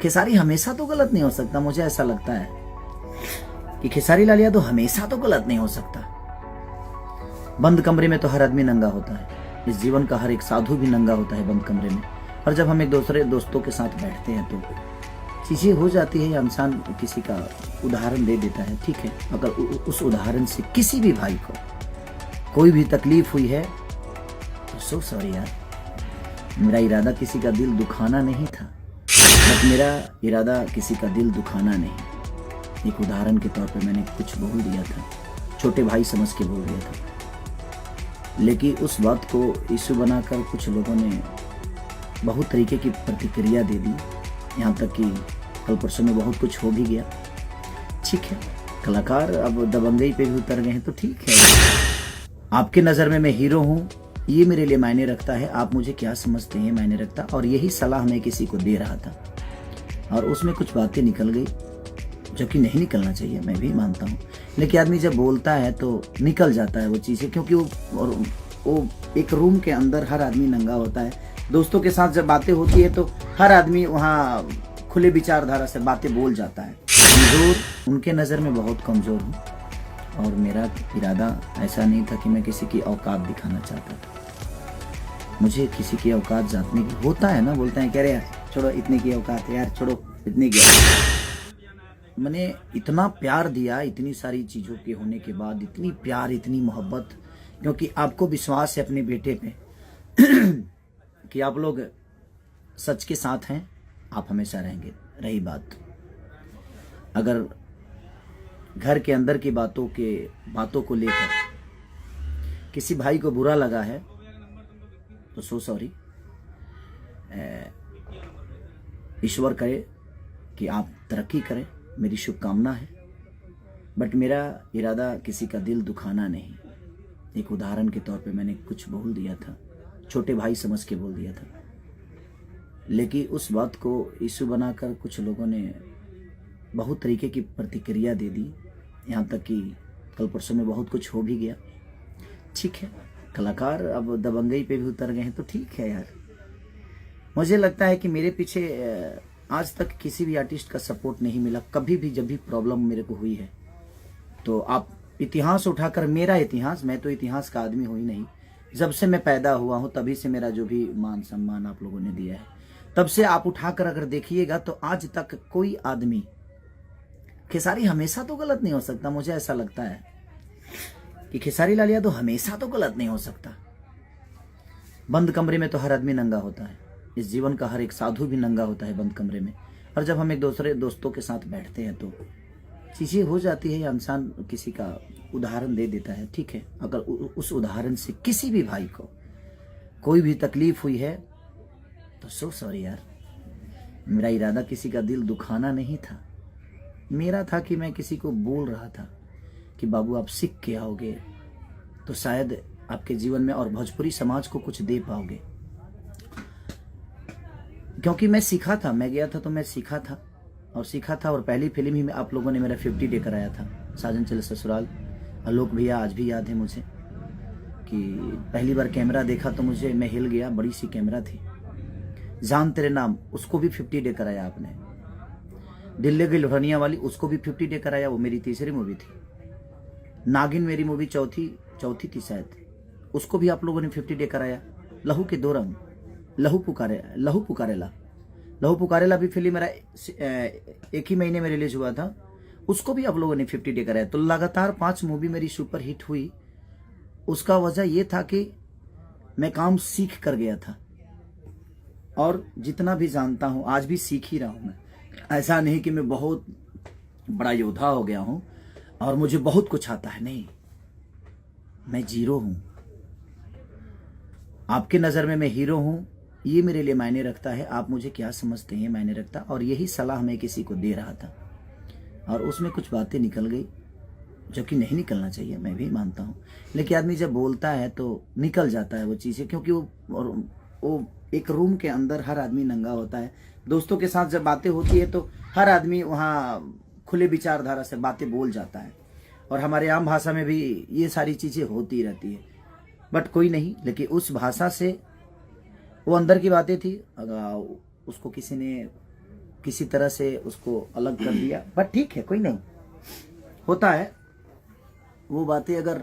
खेसारी हमेशा तो गलत नहीं हो सकता। मुझे ऐसा लगता है कि खेसारी लाल यादव हमेशा तो गलत नहीं हो सकता। बंद कमरे में तो हर आदमी नंगा होता है। इस जीवन का हर एक साधु भी नंगा होता है बंद कमरे में। और जब हम एक दूसरे दोस्तों के साथ बैठते हैं तो चीज़ें हो जाती है। या इंसान किसी का उदाहरण दे देता है, ठीक है। अगर उस उदाहरण से किसी भी भाई को कोई भी तकलीफ हुई है तो सो सॉरी यार। मेरा इरादा किसी का दिल दुखाना नहीं था। बट मेरा इरादा किसी का दिल दुखाना नहीं। एक उदाहरण के तौर पे मैंने कुछ बोल दिया था, छोटे भाई समझ के बोल दिया था। लेकिन उस बात को इशू बनाकर कुछ लोगों ने बहुत तरीके की प्रतिक्रिया दे दी। यहाँ तक कि कल परसों में बहुत कुछ हो भी गया। ठीक है, कलाकार अब दबंगई पे भी उतर गए हैं तो ठीक है। आपके नज़र में मैं हीरो हूँ, ये मेरे लिए मायने रखता है। आप मुझे क्या समझते हैं मायने रखता। और यही सलाह मैं किसी को दे रहा था और उसमें कुछ बातें निकल गई जो कि नहीं निकलना चाहिए, मैं भी मानता हूँ। लेकिन आदमी जब बोलता है तो निकल जाता है वो चीज़ें, क्योंकि वो एक रूम के अंदर हर आदमी नंगा होता है। दोस्तों के साथ जब बातें होती है तो हर आदमी वहाँ खुले विचारधारा से बातें बोल जाता है। कमज़ोर उनके नज़र में बहुत कमज़ोर हूँ और मेरा इरादा ऐसा नहीं था कि मैं किसी की औकात दिखाना चाहता था। मुझे किसी की औकात जानने की होता है ना, बोलते हैं कह रहे यार छोड़ो इतने की औकात है, यार छोड़ो इतने की। मैंने इतना प्यार दिया, इतनी सारी चीज़ों के होने के बाद इतनी प्यार इतनी मोहब्बत, क्योंकि आपको विश्वास है अपने बेटे पे कि आप लोग सच के साथ हैं, आप हमेशा रहेंगे। रही बात अगर घर के अंदर की बातों को लेकर किसी भाई को बुरा लगा है तो सो सॉरी। ईश्वर करे कि आप तरक्की करें, मेरी शुभकामना है। बट मेरा इरादा किसी का दिल दुखाना नहीं। एक उदाहरण के तौर पे मैंने कुछ बोल दिया था, छोटे भाई समझ के बोल दिया था। लेकिन उस बात को इशू बनाकर कुछ लोगों ने बहुत तरीके की प्रतिक्रिया दे दी। यहाँ तक कि कल परसों में बहुत कुछ हो भी गया। ठीक है, कलाकार अब दबंगई पे भी उतर गए हैं तो ठीक है यार। मुझे लगता है कि मेरे पीछे आज तक किसी भी आर्टिस्ट का सपोर्ट नहीं मिला। कभी भी जब भी प्रॉब्लम मेरे को हुई है तो आप इतिहास उठाकर, मेरा इतिहास, मैं तो इतिहास का आदमी हूँ ही नहीं। जब से मैं पैदा हुआ हूँ तभी से मेरा जो भी मान सम्मान आप लोगों ने दिया है, तब से आप उठाकर अगर देखिएगा तो आज तक कोई आदमी, खेसारी हमेशा तो गलत नहीं हो सकता। मुझे ऐसा लगता है कि खेसारी लाल यादव हमेशा तो गलत नहीं हो सकता। बंद कमरे में तो हर आदमी नंगा होता है। इस जीवन का हर एक साधु भी नंगा होता है बंद कमरे में। और जब हम एक दूसरे दोस्तों के साथ बैठते हैं तो चीज़ें हो जाती है। या इंसान किसी का उदाहरण दे देता है, ठीक है। अगर उस उदाहरण से किसी भी भाई को कोई भी तकलीफ हुई है तो सो सॉरी यार। मेरा इरादा किसी का दिल दुखाना नहीं था। मेरा था कि मैं किसी को बोल रहा था कि बाबू आप सीख के आओगे तो शायद आपके जीवन में और भोजपुरी समाज को कुछ दे पाओगे। क्योंकि मैं सीखा था, मैं गया था तो मैं सीखा था। और पहली फिल्म ही में आप लोगों ने मेरा 50 डे कराया था, साजन चले ससुराल। आलोक भैया आज भी याद है मुझे कि पहली बार कैमरा देखा तो मैं हिल गया। बड़ी सी कैमरा थी। जान तेरे नाम, उसको भी 50 डे कराया आपने। दिल्ली की लोहनिया वाली, उसको भी 50 डे कराया। वो मेरी तीसरी मूवी थी। नागिन मेरी मूवी चौथी थी शायद, उसको भी आप लोगों ने 50 डे कराया। लहू के दो रंग, लहू पुकारेला भी फिल्म मेरा एक ही महीने में रिलीज हुआ था, उसको भी आप लोगों ने 50 डे कराया। तो लगातार 5 मूवी मेरी सुपर हिट हुई। उसका वजह यह था कि मैं काम सीख कर गया था और जितना भी जानता हूं आज भी सीख ही रहा हूं। मैं ऐसा नहीं कि मैं बहुत बड़ा योद्धा हो गया हूं और मुझे बहुत कुछ आता है, नहीं, मैं जीरो हूं। आपके नज़र में मैं हीरो हूं, ये मेरे लिए मायने रखता है। आप मुझे क्या समझते हैं मायने रखता। और यही सलाह मैं किसी को दे रहा था और उसमें कुछ बातें निकल गई जो कि नहीं निकलना चाहिए, मैं भी मानता हूँ। लेकिन आदमी जब बोलता है तो निकल जाता है वो चीज़ें, क्योंकि वो एक रूम के अंदर हर आदमी नंगा होता है। दोस्तों के साथ जब बातें होती है तो हर आदमी वहाँ खुले विचारधारा से बातें बोल जाता है। और हमारे आम भाषा में भी ये सारी चीज़ें होती रहती है। बट कोई नहीं, लेकिन उस भाषा से वो अंदर की बातें थी। अगर उसको किसी ने किसी तरह से उसको अलग कर दिया, बट ठीक है, कोई नहीं, होता है वो बातें। अगर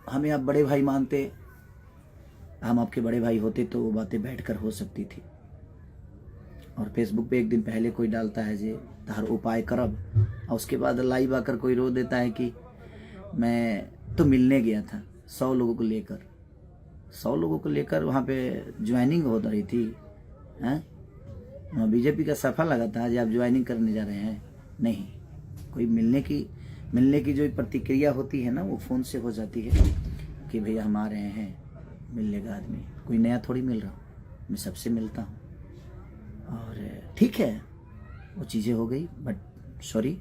हमें आप बड़े भाई मानते, हम आपके बड़े भाई होते, तो वो बातें बैठकर हो सकती थी। और फेसबुक पे एक दिन पहले कोई डालता है जे हर उपाय करब, और उसके बाद लाइव आकर कोई रो देता है कि मैं तो मिलने गया था 100 लोगों को लेकर, 100 लोगों को लेकर वहाँ पे ज्वाइनिंग हो रही थी। हैं बीजेपी का सफा लगा था आज आप ज्वाइनिंग करने जा रहे हैं? नहीं, कोई मिलने की जो प्रतिक्रिया होती है ना, वो फ़ोन से हो जाती है कि भैया हम आ रहे हैं, मिलने का आदमी कोई नया थोड़ी मिल रहा हूँ, मैं सबसे मिलता हूँ। और ठीक है, वो चीज़ें हो गई, बट सॉरी।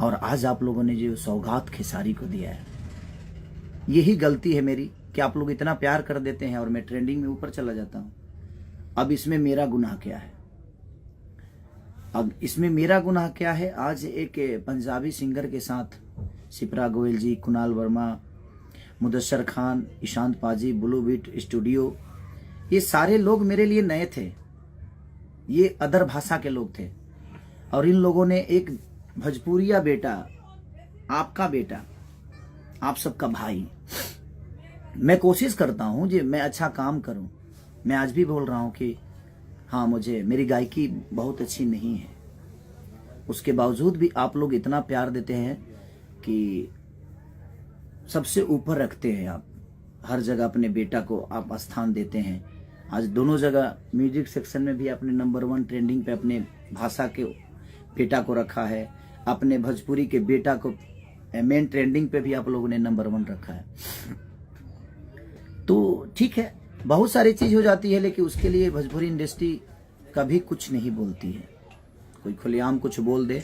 और आज आप लोगों ने जो सौगात खेसारी को दिया है, यही गलती है मेरी कि आप लोग इतना प्यार कर देते हैं और मैं ट्रेंडिंग में ऊपर चला जाता हूँ। अब इसमें मेरा गुनाह क्या है? अब इसमें मेरा गुनाह क्या है? आज एक पंजाबी सिंगर के साथ शिप्रा गोयल जी, कुणाल वर्मा, मुदस्सर खान, ईशांत पाजी, ब्लू बीट स्टूडियो, ये सारे लोग मेरे लिए नए थे, ये अदर भाषा के लोग थे। और इन लोगों ने एक भोजपुरिया बेटा, आपका बेटा, आप सबका भाई, मैं कोशिश करता हूं कि मैं अच्छा काम करूं। मैं आज भी बोल रहा हूं कि हाँ, मेरी गायकी बहुत अच्छी नहीं है, उसके बावजूद भी आप लोग इतना प्यार देते हैं कि सबसे ऊपर रखते हैं। आप हर जगह अपने बेटा को आप स्थान देते हैं। आज दोनों जगह म्यूजिक सेक्शन में भी आपने नंबर 1 ट्रेंडिंग पे अपने भाषा के बेटा को रखा है, अपने भोजपुरी के बेटा को मेन ट्रेंडिंग पे भी आप लोगों ने नंबर 1 रखा है। तो ठीक है, बहुत सारी चीज हो जाती है, लेकिन उसके लिए भोजपुरी इंडस्ट्री कभी कुछ नहीं बोलती है। कोई खुलेआम कुछ बोल दे,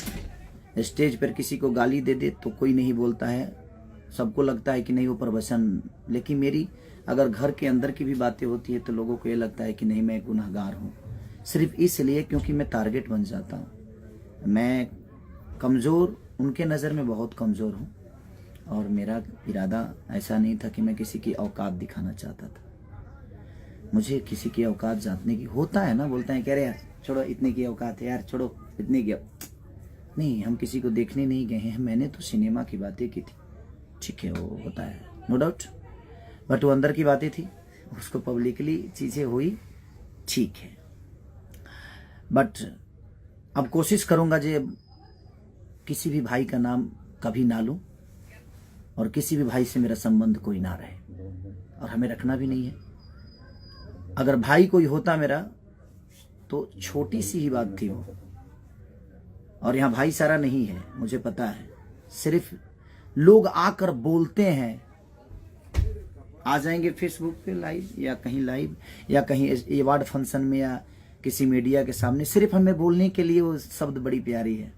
स्टेज पर किसी को गाली दे दे तो कोई नहीं बोलता है, सबको लगता है कि नहीं वो प्रवचन। लेकिन मेरी अगर घर के अंदर की भी बातें होती है तो लोगों को ये लगता है कि नहीं, मैं गुनहगार हूँ, सिर्फ इसलिए क्योंकि मैं टारगेट बन जाता हूँ। मैं कमज़ोर, उनके नज़र में बहुत कमज़ोर हूँ, और मेरा इरादा ऐसा नहीं था कि मैं किसी की औकात दिखाना चाहता था। मुझे किसी की औकात जानने की होता है ना, बोलते हैं कह रहे यार छोड़ो, इतने की औकात है यार, छोड़ो इतने की। नहीं, हम किसी को देखने नहीं गए हैं, मैंने तो सिनेमा की बातें की थी, ठीक है, वो होता है नो डाउट, बट वो अंदर की बातें थी, उसको पब्लिकली चीज़ें हुई, ठीक है। बट अब कोशिश करूँगा जे किसी भी भाई का नाम कभी ना लूँ, और किसी भी भाई से मेरा संबंध कोई ना रहे, और हमें रखना भी नहीं है। अगर भाई कोई होता मेरा तो छोटी सी ही बात थी वो, और यहाँ भाई सारा नहीं है, मुझे पता है। सिर्फ लोग आकर बोलते हैं, आ जाएंगे फेसबुक पे लाइव या कहीं लाइव या कहीं अवार्ड फंक्शन में या किसी मीडिया के सामने, सिर्फ हमें बोलने के लिए वो शब्द बड़ी प्यारी है,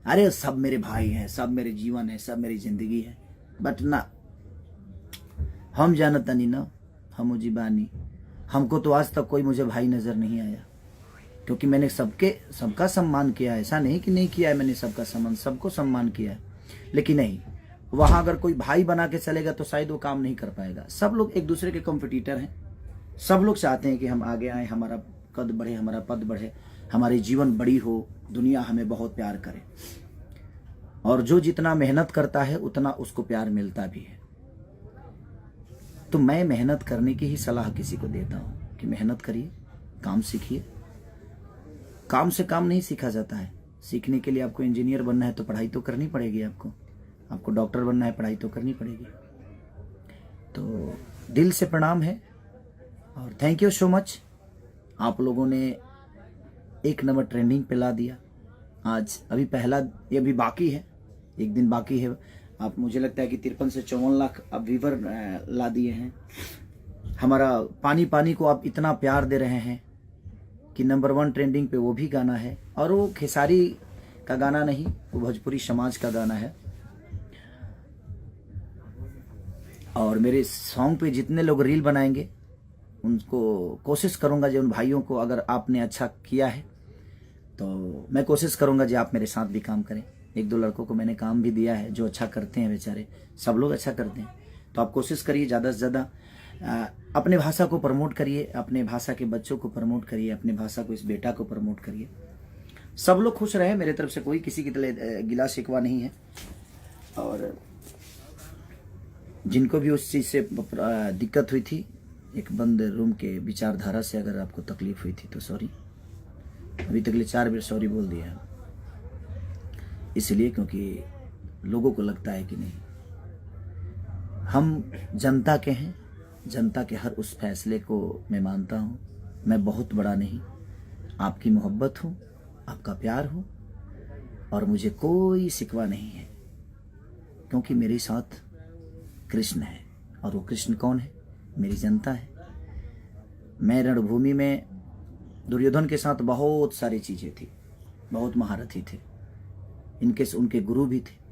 अरे सब मेरे भाई हैं, सब मेरे जीवन है, सब मेरी जिंदगी है। बट ना, हम जानता नहीं ना, हम जीवानी, हमको तो आज तक कोई मुझे भाई नजर नहीं आया, क्योंकि मैंने सबका सम्मान किया है। ऐसा नहीं कि नहीं किया है, मैंने सबको सम्मान किया है। लेकिन नहीं, वहां अगर कोई भाई बना के चलेगा तो शायद वो काम नहीं कर पाएगा। सब लोग एक दूसरे के कॉम्पिटिटर हैं, सब लोग चाहते हैं कि हम आगे आए, हमारा कद बढ़े, हमारा पद बढ़े, हमारी जीवन बड़ी हो, दुनिया हमें बहुत प्यार करे। और जो जितना मेहनत करता है उतना उसको प्यार मिलता भी है। तो मैं मेहनत करने की ही सलाह किसी को देता हूं कि मेहनत करिए, काम सीखिए। काम से काम नहीं सीखा जाता है, सीखने के लिए आपको इंजीनियर बनना है तो पढ़ाई तो करनी पड़ेगी, आपको डॉक्टर बनना है, पढ़ाई तो करनी पड़ेगी। तो दिल से प्रणाम है और थैंक यू सो मच। आप लोगों ने 1 नंबर ट्रेंडिंग पे ला दिया। आज अभी पहला, ये अभी बाकी है, एक दिन बाकी है। आप, मुझे लगता है कि 53 से 54 लाख अब व्यूवर ला दिए हैं। हमारा पानी पानी को आप इतना प्यार दे रहे हैं कि नंबर 1 ट्रेंडिंग पे वो भी गाना है, और वो खेसारी का गाना नहीं, वो भोजपुरी समाज का गाना है। और मेरे सॉन्ग पे जितने लोग रील बनाएंगे उनको कोशिश करूंगा जो उन भाइयों को, अगर आपने अच्छा किया है तो मैं कोशिश करूंगा जो आप मेरे साथ भी काम करें। 1-2 लड़कों को मैंने काम भी दिया है जो अच्छा करते हैं, बेचारे सब लोग अच्छा करते हैं। तो आप कोशिश करिए ज़्यादा से ज़्यादा अपने भाषा को प्रमोट करिए, अपने भाषा के बच्चों को प्रमोट करिए, अपने भाषा को, इस बेटा को प्रमोट करिए। सब लोग खुश रहे, मेरे तरफ से कोई किसी की तरह गिला शिकवा नहीं है। और जिनको भी उस चीज़ से दिक्कत हुई थी, एक बंद रूम के विचारधारा से अगर आपको तकलीफ हुई थी तो सॉरी। अभी तक 4 बार सॉरी बोल दिया है, इसलिए क्योंकि लोगों को लगता है कि नहीं, हम जनता के हैं, जनता के हर उस फैसले को मैं मानता हूँ। मैं बहुत बड़ा नहीं, आपकी मोहब्बत हूँ, आपका प्यार हूँ, और मुझे कोई शिकवा नहीं है, क्योंकि मेरे साथ कृष्ण है। और वो कृष्ण कौन है? मेरी जनता है। मैं रणभूमि में दुर्योधन के साथ बहुत सारी चीज़ें थी, बहुत महारथी थे, उनके गुरु भी थे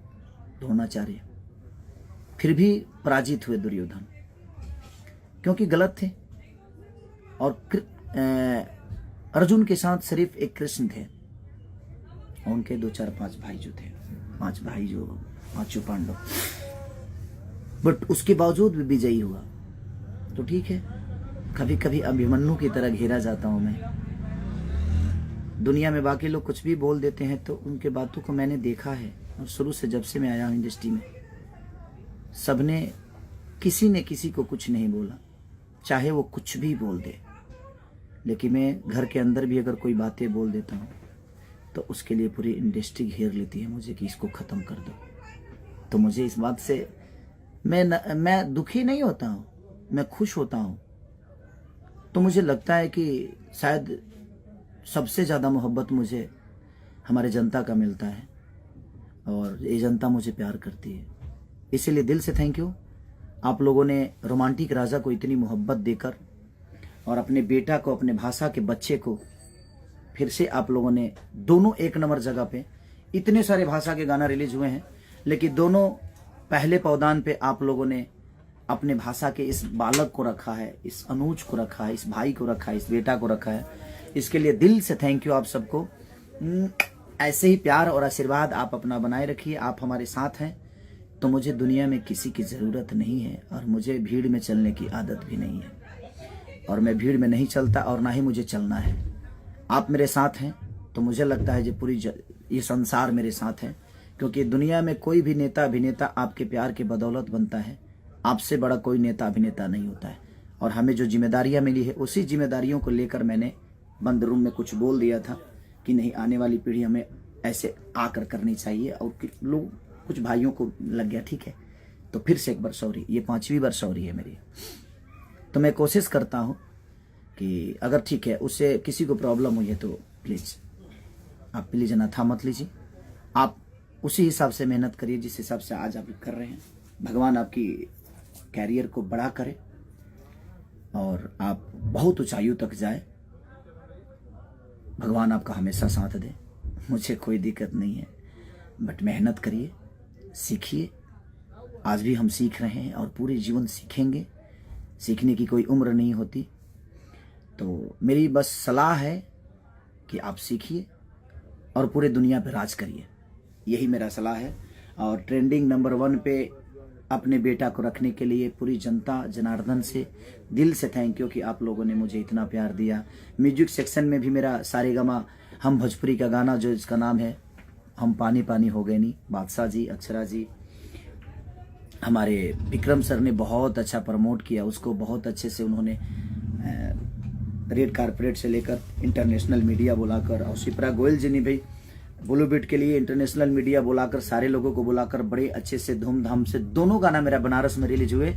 द्रोणाचार्य, फिर भी पराजित हुए दुर्योधन, क्योंकि गलत थे। और अर्जुन के साथ सिर्फ एक कृष्ण थे, और उनके 2 4 5 भाई जो थे, 5 भाई जो 5 पांडव, बट उसके बावजूद भी विजयी हुआ। तो ठीक है, कभी कभी अभिमन्यु की तरह घेरा जाता हूं मैं। दुनिया में बाकी लोग कुछ भी बोल देते हैं, तो उनके बातों को मैंने देखा है, और शुरू से जब से मैं आया हूं इंडस्ट्री में, सबने, किसी ने किसी को कुछ नहीं बोला, चाहे वो कुछ भी बोल दे। लेकिन मैं घर के अंदर भी अगर कोई बातें बोल देता हूँ, तो उसके लिए पूरी इंडस्ट्री घेर लेती है मुझे कि इसको ख़त्म कर दो। तो मुझे इस बात से मैं दुखी नहीं होता हूँ, मैं खुश होता हूँ। तो मुझे लगता है कि शायद सबसे ज़्यादा मोहब्बत मुझे हमारे जनता का मिलता है, और ये जनता मुझे प्यार करती है। इसीलिए दिल से थैंक यू। आप लोगों ने रोमांटिक राजा को इतनी मोहब्बत देकर, और अपने बेटा को, अपने भाषा के बच्चे को, फिर से आप लोगों ने दोनों 1 नंबर जगह पे, इतने सारे भाषा के गाना रिलीज हुए हैं, लेकिन दोनों पहले पौदान पे आप लोगों ने अपने भाषा के इस बालक को रखा है, इस अनुज को रखा है, इस भाई को रखा है, इस बेटा को रखा है। इसके लिए दिल से थैंक यू आप सबको। ऐसे ही प्यार और आशीर्वाद आप अपना बनाए रखिए। आप हमारे साथ हैं, तो मुझे दुनिया में किसी की ज़रूरत नहीं है, और मुझे भीड़ में चलने की आदत भी नहीं है, और मैं भीड़ में नहीं चलता, और ना ही मुझे चलना है। आप मेरे साथ हैं, तो मुझे लगता है जो ये संसार मेरे साथ है, क्योंकि दुनिया में कोई भी नेता अभिनेता आपके प्यार के बदौलत बनता है। आपसे बड़ा कोई नेता अभिनेता नहीं होता है। और हमें जो जिम्मेदारियां मिली है, उसी जिम्मेदारियों को लेकर मैंने बंद रूम में कुछ बोल दिया था कि नहीं, आने वाली पीढ़ी हमें ऐसे आकर करनी चाहिए, और लोग, कुछ भाइयों को लग गया, ठीक है, तो फिर से एक बार सॉरी। ये 5वीं बार सॉरी है मेरी। तो मैं कोशिश करता हूँ कि अगर ठीक है, उससे किसी को प्रॉब्लम हुई है तो प्लीज़ आप प्लीज़ अनाथा मत लीजिए। आप उसी हिसाब से मेहनत करिए जिस हिसाब से आज आप कर रहे हैं। भगवान आपकी कैरियर को बड़ा करे, और आप बहुत ऊंचाइयों तक जाए। भगवान आपका हमेशा साथ दे, मुझे कोई दिक्कत नहीं है, बट मेहनत करिए, सीखिए। आज भी हम सीख रहे हैं, और पूरे जीवन सीखेंगे। सीखने की कोई उम्र नहीं होती। तो मेरी बस सलाह है कि आप सीखिए और पूरे दुनिया पे राज करिए, यही मेरा सलाह है। और ट्रेंडिंग नंबर 1 पे अपने बेटा को रखने के लिए पूरी जनता जनार्दन से दिल से थैंक यू कि आप लोगों ने मुझे इतना प्यार दिया। म्यूजिक सेक्शन में भी मेरा सारेगामा हम भोजपुरी का गाना जो इसका नाम है हम पानी पानी हो गए नी, बादशाह जी, अक्षरा जी, हमारे विक्रम सर ने बहुत अच्छा प्रमोट किया उसको। बहुत अच्छे से उन्होंने रेड कारपेट से लेकर इंटरनेशनल मीडिया बुलाकर, और शिप्रा गोयल जी ने भी बॉलीवुड के लिए इंटरनेशनल मीडिया बुलाकर, सारे लोगों को बुलाकर बड़े अच्छे से धूमधाम से दोनों गाना मेरा बनारस में रिलीज हुए।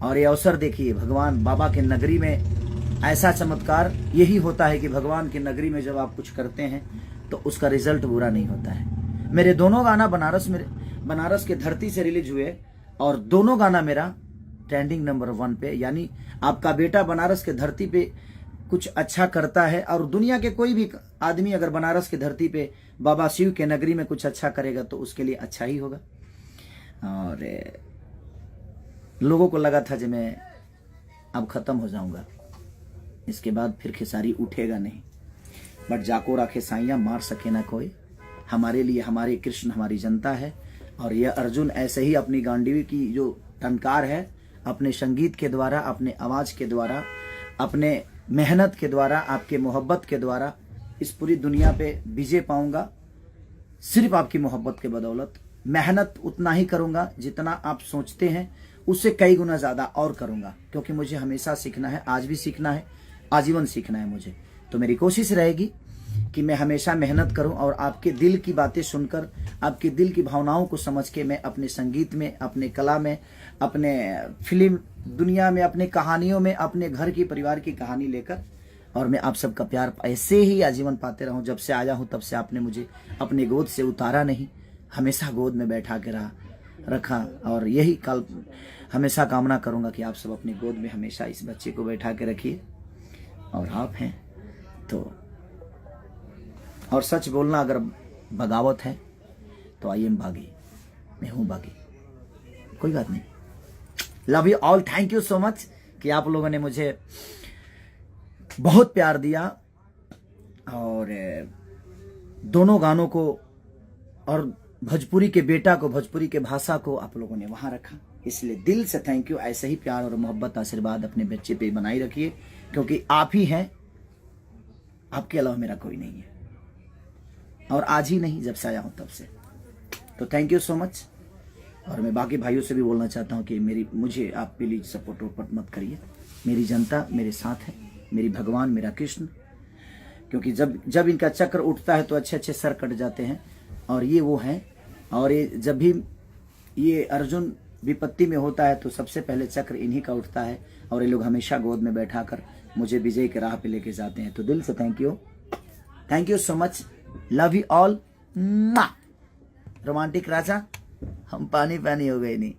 और ये अवसर देखिए, भगवान बाबा के नगरी में ऐसा चमत्कार यही होता है कि भगवान की नगरी में जब आप कुछ करते हैं तो उसका रिजल्ट बुरा नहीं होता है। मेरे दोनों गाना बनारस के धरती से रिलीज हुए, और दोनों गाना मेरा ट्रेंडिंग नंबर 1 पे। यानी आपका बेटा बनारस के धरती पे कुछ अच्छा करता है, और दुनिया के कोई भी आदमी अगर बनारस की धरती पे बाबा शिव के नगरी में कुछ अच्छा करेगा तो उसके लिए अच्छा ही होगा। और लोगों को लगा था कि मैं अब खत्म हो जाऊंगा, इसके बाद फिर खेसारी उठेगा नहीं, बट जाको राखे साइया मार सके ना कोई। हमारे लिए हमारे कृष्ण हमारी जनता है, और यह अर्जुन ऐसे ही अपनी गांडीवी की जो टंकार है अपने संगीत के द्वारा, अपने आवाज के द्वारा, अपने मेहनत के द्वारा, आपके मोहब्बत के द्वारा इस पूरी दुनिया पे विजय पाऊंगा। सिर्फ आपकी मोहब्बत के बदौलत मेहनत उतना ही करूंगा जितना आप सोचते हैं, उससे कई गुना ज्यादा और करूंगा, क्योंकि मुझे हमेशा सीखना है, आज भी सीखना है, आजीवन सीखना है मुझे। तो मेरी कोशिश रहेगी कि मैं हमेशा मेहनत करूं और आपके दिल की बातें सुनकर, आपके दिल की भावनाओं को समझ के मैं अपने संगीत में, अपने कला में, अपने फिल्म दुनिया में, अपने कहानियों में, अपने घर की परिवार की कहानी लेकर, और मैं आप सबका प्यार ऐसे ही आजीवन पाते रहूं। जब से आया हूं तब से आपने मुझे अपने गोद से उतारा नहीं, हमेशा गोद में बैठा के रखा, और यही कल हमेशा कामना करूंगा कि आप सब अपनी गोद में हमेशा इस बच्चे को बैठा के रखिए। और आप हैं तो, और सच बोलना अगर बगावत है तो आई एम बागी, मैं हूं बागी, कोई बात नहीं। Love you all, thank you so much कि आप लोगों ने मुझे बहुत प्यार दिया, और दोनों गानों को और भोजपुरी के बेटा को, भोजपुरी के भाषा को आप लोगों ने वहां रखा, इसलिए दिल से थैंक यू। ऐसे ही प्यार और मोहब्बत, आशीर्वाद अपने बच्चे पे बनाई रखिए, क्योंकि आप ही हैं, आपके अलावा मेरा कोई नहीं है, और आज ही नहीं, जब से आया हूं तब से। तो थैंक यू सो मच। और मैं बाकी भाइयों से भी बोलना चाहता हूं कि मुझे आप प्लीज सपोर्ट वोपोर्ट मत करिए। मेरी जनता मेरे साथ है, मेरी भगवान, मेरा कृष्ण, क्योंकि जब इनका चक्र उठता है तो अच्छे अच्छे सर कट जाते हैं, और ये वो हैं। और ये जब भी ये अर्जुन विपत्ति में होता है तो सबसे पहले चक्र इन्हीं का उठता है, और ये लोग हमेशा गोद में बैठाकर मुझे विजय के राह पे लेके जाते हैं। तो दिल से thank you so much, love you all. Romantic राजा, हम पानी पानी हो गए नहीं।